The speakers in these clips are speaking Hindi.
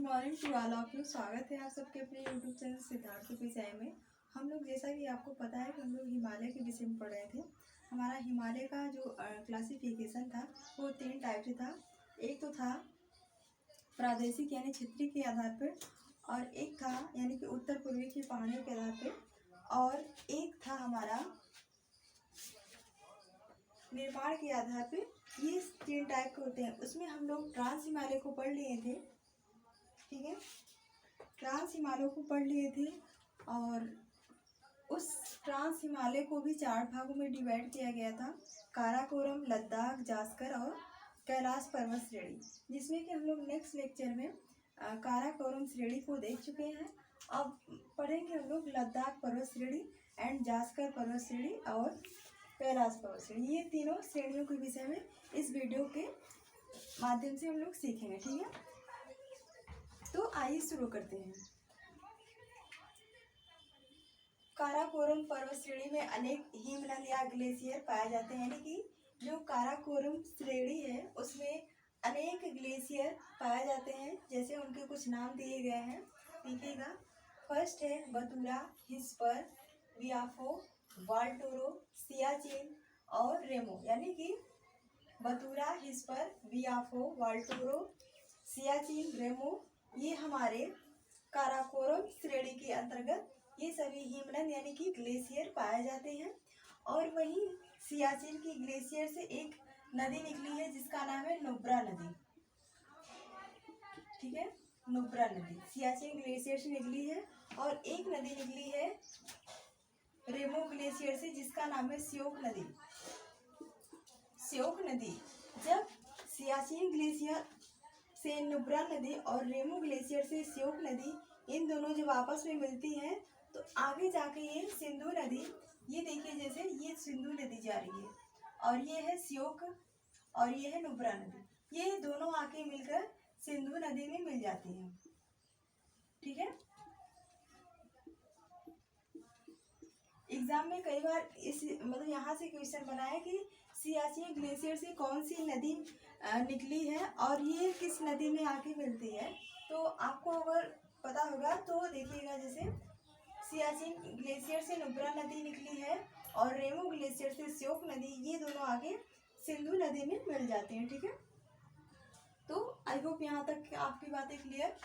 Morning to all of you. स्वागत है आप सबके अपने यूट्यूब चैनल सिद्धार्थ के विषय में। हम लोग जैसा कि आपको पता है कि हम लोग हिमालय के विषय में पढ़ रहे थे। हमारा हिमालय का जो क्लासिफिकेशन था वो 3 टाइप से था। एक तो था प्रादेशिक यानी क्षेत्रीय के आधार पर, और एक था यानी कि उत्तर पूर्वी की पहाड़ियों के आधार पर, और एक था हमारा निर्माण के आधार पे। ये 3 टाइप के होते हैं। उसमें हम लोग ट्रांस हिमालय को पढ़ लिए थे, ठीक है। ट्रांस हिमालय को पढ़ लिए थे और उस ट्रांस हिमालय को भी 4 भागों में डिवाइड किया गया था। काराकोरम, लद्दाख, जास्कर और कैलाश पर्वत श्रेणी, जिसमें कि हम लोग नेक्स्ट लेक्चर में काराकोरम श्रेणी को देख चुके हैं। अब पढ़ेंगे हम लोग लद्दाख पर्वत श्रेणी एंड जास्कर पर्वत श्रेणी और कैलाश पर्वत श्रेणी। ये तीनों श्रेणियों के विषय में इस वीडियो के माध्यम से हम लोग सीखेंगे, ठीक है। तो आइए शुरू करते हैं। काराकोरम पर्वत श्रेणी में अनेक हिमनद या ग्लेशियर पाए जाते हैं, यानी कि जो काराकोरम श्रेणी है उसमें अनेक ग्लेशियर पाए जाते हैं। जैसे उनके कुछ नाम दिए गए हैं, देखिएगा। फर्स्ट है बतूरा, हिस्पर, वियाफो, वाल्टोरो, सियाचिन और रेमो, यानी कि बतूरा, हिस्पर, वियाफो, वाल्टोरो, सियाचिन, रेमो, ये हमारे काराकोरम श्रेणी के अंतर्गत ये सभी हिमनद यानी कि ग्लेशियर पाए जाते हैं। और वहीं सियाचिन की ग्लेशियर से एक नदी निकली है जिसका नाम है नुब्रा नदी, ठीक है। नुब्रा नदी सियाचिन ग्लेशियर से निकली है। और एक नदी निकली है रेमो ग्लेशियर से जिसका नाम है श्योक नदी। श्योक नदी जब सियाचिन ग्लेशियर से नुब्रा नदी और रेमो ग्लेशियर से श्योक नदी, इन दोनों जब आपस में मिलती हैं तो आगे जाके ये सिंधु नदी, ये देखिए जैसे ये सिंधु नदी जा रही है और ये है श्योक और ये है नुब्रा नदी, ये दोनों आके मिलकर सिंधु नदी में मिल जाती हैं, ठीक है। एग्जाम में कई बार इस मतलब यहाँ से क्वेश्चन बना है कि सियाचिन ग्लेशियर से कौन सी नदी निकली है और ये किस नदी में आके मिलती है। तो आपको अगर पता होगा तो देखिएगा, जैसे सियाचिन ग्लेशियर से नुब्रा नदी निकली है और रेमो ग्लेशियर से श्योक नदी, ये दोनों आगे सिंधु नदी में मिल जाते हैं, ठीक है। तो आई होप यहाँ तक आपकी बातें क्लियर।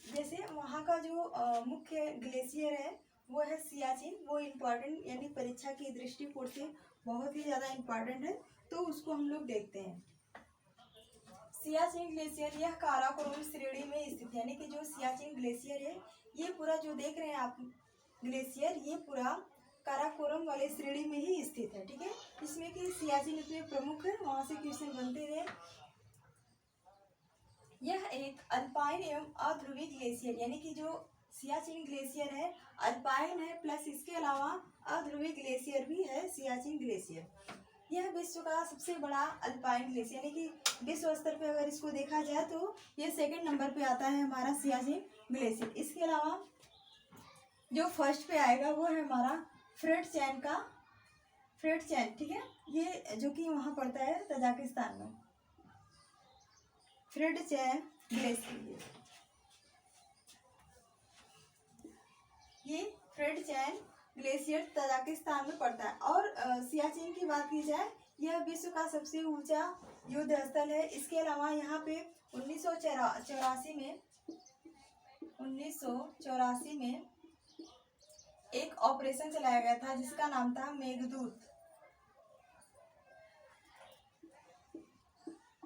जैसे वहाँ का जो मुख्य ग्लेशियर है वो है सियाचिन, वो इम्पोर्टेंट यानी परीक्षा की दृष्टिकोण से बहुत ही ज़्यादा इम्पोर्टेंट है, तो उसको हम लोग देखते हैं। सियाचिन ग्लेशियर यह काराकोरम श्रेणी में स्थित, यानी कि जो सियाचिन ग्लेशियर है ये पूरा जो देख रहे हैं आप ग्लेशियर, ये पूरा काराकोरम वाले श्रेणी में ही स्थित है, ठीक है। इसमें कि सियाचिन इतने प्रमुख है, वहाँ से क्वेश्चन बनते रहे। यह एक अल्पाइन एवं अध्रुवी ग्लेशियर, यानी कि जो सियाचिन ग्लेशियर है अल्पाइन है, प्लस इसके अलावा अध्रुवी ग्लेशियर भी है सियाचिन ग्लेशियर। यह विश्व का सबसे बड़ा अल्पाइन ग्लेशियर, यानी कि विश्व स्तर पे अगर इसको देखा जाए तो ये 2nd नंबर पे आता है हमारा सियाचिन ग्लेशियर। इसके अलावा जो फर्स्ट पे आएगा वो है हमारा फ्रेट चैन का फ्रेट चैन, ठीक है। ये जो कि वहाँ पड़ता है तजाकिस्तान में, फ्रेट चैन ग्लेशियर, ये फ्रेट चैन ग्लेशियर तजाकिस्तान में पड़ता है। और सियाचिन की बात की जाए, यह विश्व का सबसे ऊंचा युद्ध स्थल है। इसके अलावा यहाँ पे 1984 में एक ऑपरेशन चलाया गया था जिसका नाम था मेघदूत,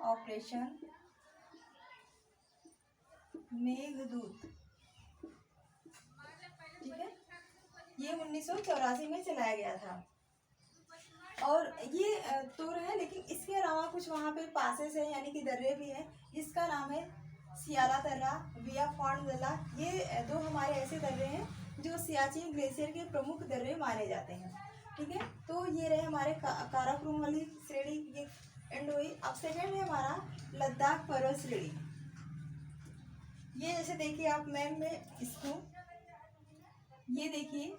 ऑपरेशन मेघदूत, ठीक है। ये 1984 में चलाया गया था। और ये तोर है, लेकिन इसके अलावा कुछ वहाँ पे पासेस है यानी कि दर्रे भी है, जिसका नाम है सियाला दर्रा, विया फॉर्न दर्रा। ये 2 हमारे ऐसे दर्रे हैं जो सियाचिन ग्लेशियर के प्रमुख दर्रे माने जाते हैं, ठीक है। तो ये रहे हमारे काराकोरम वाली श्रेणी, ये एंड हुई। अब सेकेंड है हमारा लद्दाख पर्वत श्रेणी। ये जैसे देखिए आप मैप में इसको, ये देखिए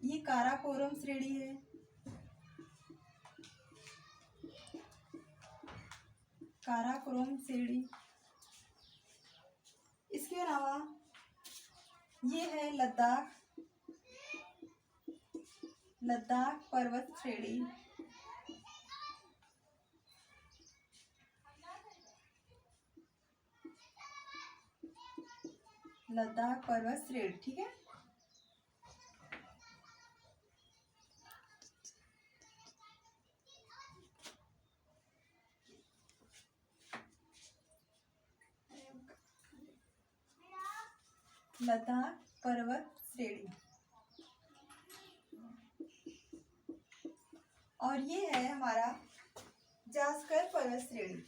ये काराकोरम श्रेणी है, काराकोरम श्रेणी। इसके अलावा ये है लद्दाख पर्वत श्रेणी। लद्दाख पर्वत श्रेणी, ठीक है। लद्दाख पर्वत श्रेणी। और ये है हमारा जास्कर पर्वत श्रेणी।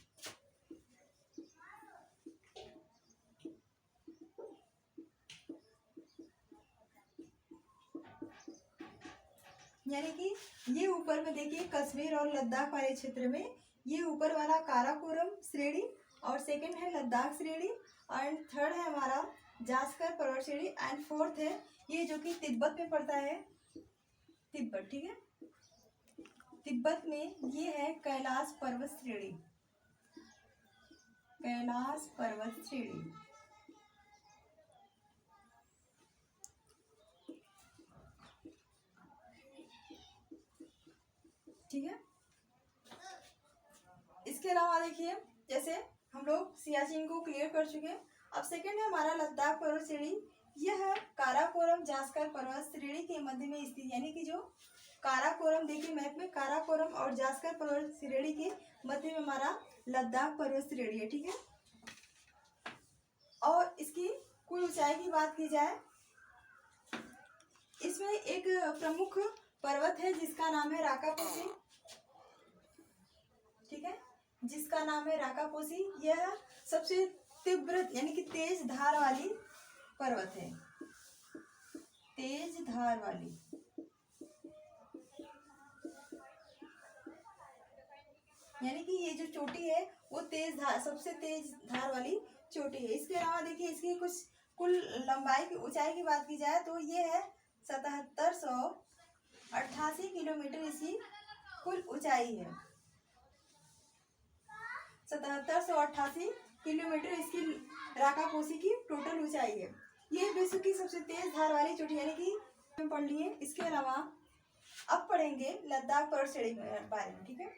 यानी कि ये ऊपर में देखिए कश्मीर और लद्दाख वाले क्षेत्र में ये ऊपर वाला काराकोरम श्रेणी, और सेकंड है लद्दाख श्रेणी, एंड थर्ड है हमारा जास्कर पर्वत श्रेणी, एंड फोर्थ है ये जो कि तिब्बत में पड़ता है, तिब्बत, ठीक है। तिब्बत में ये है कैलाश पर्वत श्रेणी। कैलाश पर्वत श्रेणी, ठीक है। इसके अलावा देखिए जैसे हम लोग सियाचिन को क्लियर कर चुके हैं। अब सेकंड है हमारा लद्दाख पर्वत श्रेणी। यह है काराकोरम जास्कर पर्वत श्रेणी के मध्य में स्थित, यानी कि जो काराकोरम देखिए मैप में, काराकोरम और जास्कर पर्वत श्रेणी के मध्य में हमारा लद्दाख पर्वत श्रेणी है, ठीक है। और इसकी कुल ऊंचाई की बात की जाए, इसमें एक प्रमुख पर्वत है जिसका नाम है राकापोसी, ठीक है, जिसका नाम है राकापोसी। यह सबसे तीव्र यानी कि तेज धार वाली पर्वत है, तेज धार वाली। यानी कि ये जो चोटी है वो तेज धार, सबसे तेज धार वाली चोटी है। इसके अलावा देखिए इसकी कुछ कुल लंबाई की ऊंचाई की बात की जाए तो ये है 7788 किलोमीटर इसकी कुल ऊंचाई है। 7788 किलोमीटर इसकी राकापोसी की टोटल ऊंचाई है। ये विश्व की सबसे तेज धार वाली चोटी, यानी कि पढ़ लिए। इसके अलावा अब पढ़ेंगे लद्दाख पर्वत श्रेणी के बारे में, ठीक है।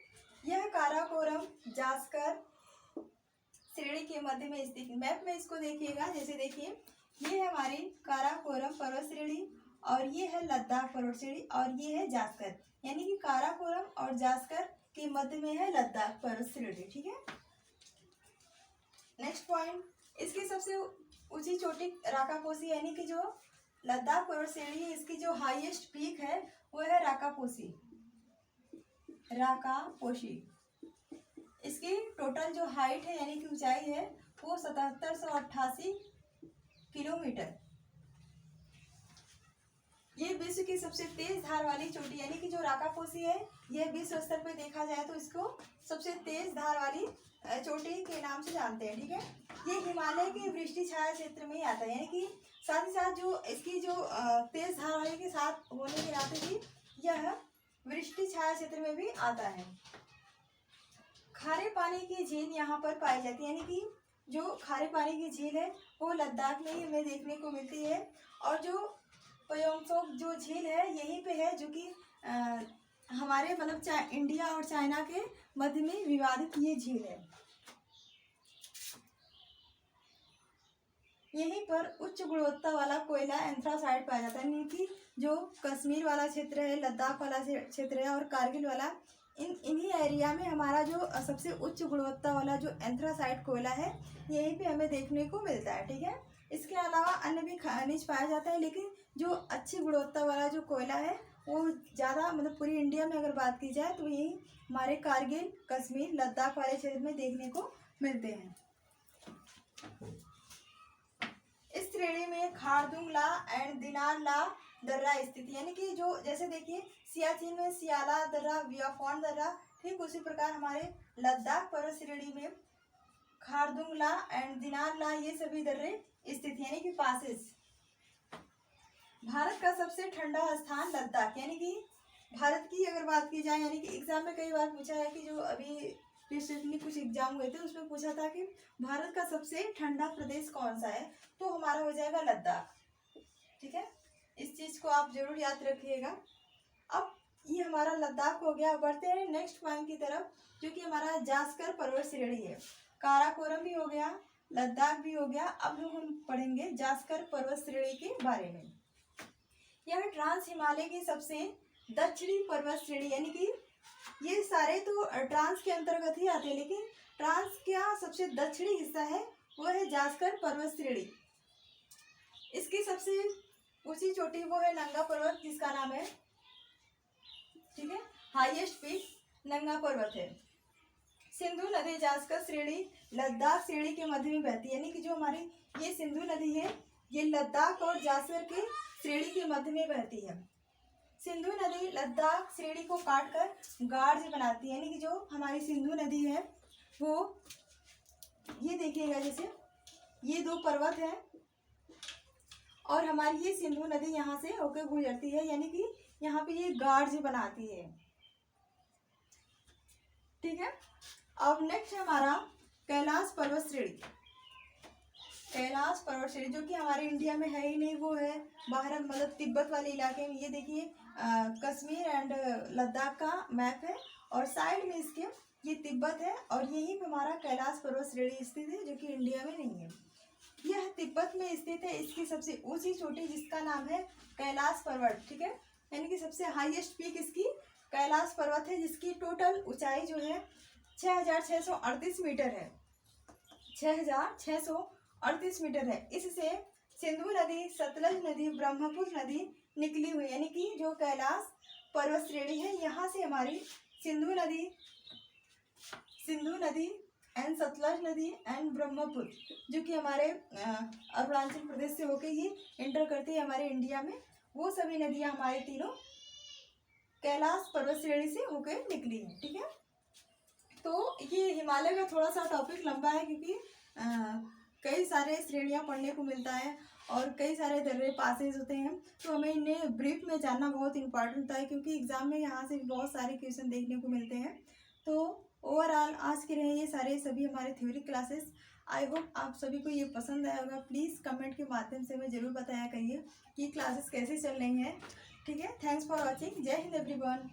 यह काराकोरम जास्कर श्रेणी के मध्य में स्थित, मैप में इसको देखिएगा, जैसे देखिए ये है हमारी काराकोरम पर्वत श्रेणी, और ये है लद्दाख पर्वत श्रेणी, और ये है जास्कर, यानी कि काराकोरम और जास्कर के मध्य में है लद्दाख पर्वत श्रेणी, ठीक है। नेक्स्ट पॉइंट, इसकी सबसे ऊंची चोटी राकापोसी, यानी कि जो लद्दाख पर्वत श्रेणी है इसकी जो हाईएस्ट पीक है वो है राकापोसी। इसकी टोटल जो हाइट है यानी कि ऊंचाई है वो 7788 किलोमीटर। ये विश्व की सबसे तेज धार वाली चोटी, यानी कि जो राकापोसी है यह विश्व स्तर पे देखा जाए तो इसको सबसे तेज धार वाली चोटी के नाम से जानते हैं, ठीक है। ये हिमालय के वृष्टि छाया क्षेत्र में ही आता है, यानी कि साथ ही साथ जो इसकी जो तेज धार वाले के साथ होने के नाते भी यह वृष्टि छाया क्षेत्र में भी आता है। खारे पानी की झील यहाँ पर पाई जाती है, यानी कि जो खारे पानी की झील है वो लद्दाख में ही हमें देखने को मिलती है, और जो पयोंगसोक जो झील है यहीं पे है, जो कि हमारे मतलब इंडिया और चाइना के मध्य में विवादित ये झील है। यहीं पर उच्च गुणवत्ता वाला कोयला एंथ्रासाइट पाया जाता है, यानी कि जो कश्मीर वाला क्षेत्र है, लद्दाख वाला क्षेत्र है और कारगिल वाला, इन्हीं एरिया में हमारा जो सबसे उच्च गुणवत्ता वाला जो एंथ्रासाइट कोयला है यहीं पे हमें देखने को मिलता है, ठीक है। इसके अलावा अन्य भी खनिज पाया जाता है, लेकिन जो अच्छी गुणवत्ता वाला जो कोयला है वो ज़्यादा मतलब पूरी इंडिया में अगर बात की जाए तो यही हमारे कारगिल, कश्मीर, लद्दाख वाले क्षेत्र में देखने को मिलते हैं। इस श्रेणी में खारदुंग-ला एंड दिनार-ला दर्रा स्थित, यानी कि जो जैसे देखिए सियाचिन में सियाला दर्रा, वियाफॉन दर्रा, ठीक उसी प्रकार हमारे लद्दाख पर्वत श्रेणी में खारदुंग-ला एंड दिनार-ला ये सभी दर्रे स्थित, यानी कि पासेस। भारत का सबसे ठंडा स्थान लद्दाख, यानी कि भारत की अगर बात की जाए, यानी कि एग्जाम में कई बार पूछा है कि जो अभी रिसेंटली कुछ एग्जाम हुए थे, उसमें पूछा था कि भारत का सबसे ठंडा प्रदेश कौन सा है, तो हमारा हो जाएगा लद्दाख। ठीक है, इस चीज को आप जरूर याद रखिएगा। अब ये हमारा लद्दाख हो गया। बढ़ते हैं नेक्स्ट पॉइंट की तरफ, जो कि हमारा जास्कर पर्वत श्रेणी है। काराकोरम भी हो गया, लद्दाख भी हो गया। अब हम पढ़ेंगे जास्कर पर्वत श्रेणी के बारे में। यह ट्रांस हिमालय की सबसे दक्षिणी पर्वत श्रेणी, यानी कि ये सारे तो ट्रांस के अंतर्गत ही आते हैं, लेकिन ट्रांस का सबसे दक्षिणी हिस्सा है वो है जास्कर पर्वत श्रेणी। इसकी सबसे ऊंची चोटी वो है नंगा पर्वत, जिसका नाम है, ठीक है, हाईएस्ट पीक नंगा पर्वत है। सिंधु नदी जास्कर श्रेणी लद्दाख श्रेणी के मध्य में बहती है, यानी कि जो हमारी ये सिंधु नदी है ये लद्दाख और जास्कर के श्रेणी के मध्य में बहती है। सिंधु नदी लद्दाख श्रेणी को काटकर गार्ज बनाती है, यानी कि जो हमारी सिंधु नदी है वो, ये देखिएगा जैसे ये दो पर्वत है और हमारी ये सिंधु नदी यहाँ से होकर गुजरती है, यानी कि यहाँ पे ये गार्ज बनाती है। ठीक है, अब नेक्स्ट हमारा कैलाश पर्वत श्रेणी। कैलाश पर्वत श्रेणी जो कि हमारे इंडिया में है ही नहीं, वो है बाहर मतलब तिब्बत वाले इलाके में। ये देखिए कश्मीर एंड लद्दाख का मैप है और साइड में इसके ये तिब्बत है और यहीं पे हमारा कैलाश पर्वत श्रेणी स्थित है, जो कि इंडिया में नहीं है। यह तिब्बत में स्थित है। इसकी सबसे ऊंची चोटी जिसका नाम है कैलाश पर्वत, ठीक है, यानी कि सबसे हाईएस्ट पीक इसकी कैलाश पर्वत है, जिसकी टोटल ऊंचाई जो है 6638 मीटर है। 6638 मीटर है। इससे सिंधु नदी, सतलज नदी, ब्रह्मपुत्र नदी निकली हुई, यानी कि जो कैलाश पर्वत श्रेणी है यहाँ से हमारी सिंधु नदी एंड सतलज नदी एंड ब्रह्मपुत्र, जो कि हमारे अरुणाचल प्रदेश से होकर ये एंटर करती है हमारे इंडिया में, वो सभी नदियाँ हमारे तीनों कैलाश पर्वत श्रेणी से होकर निकली हैं। ठीक है, तो ये हिमालय का थोड़ा सा टॉपिक लंबा है, क्योंकि कई सारे श्रेणियाँ पढ़ने को मिलता है और कई सारे दर्रे पासेज होते हैं, तो हमें इन्हें ब्रीफ में जानना बहुत इंपॉर्टेंट होता है, क्योंकि एग्जाम में यहाँ से बहुत सारे क्वेश्चन देखने को मिलते हैं। तो ओवरऑल आज के रहे ये सारे सभी हमारे थ्योरी क्लासेस। आई होप आप सभी को ये पसंद आया होगा। प्लीज़ कमेंट के माध्यम से हमें ज़रूर बताया करिए कि क्लासेस कैसे चल रही हैं। ठीक है, थैंक्स फॉर वॉचिंग। जय हिंद एवरीवन।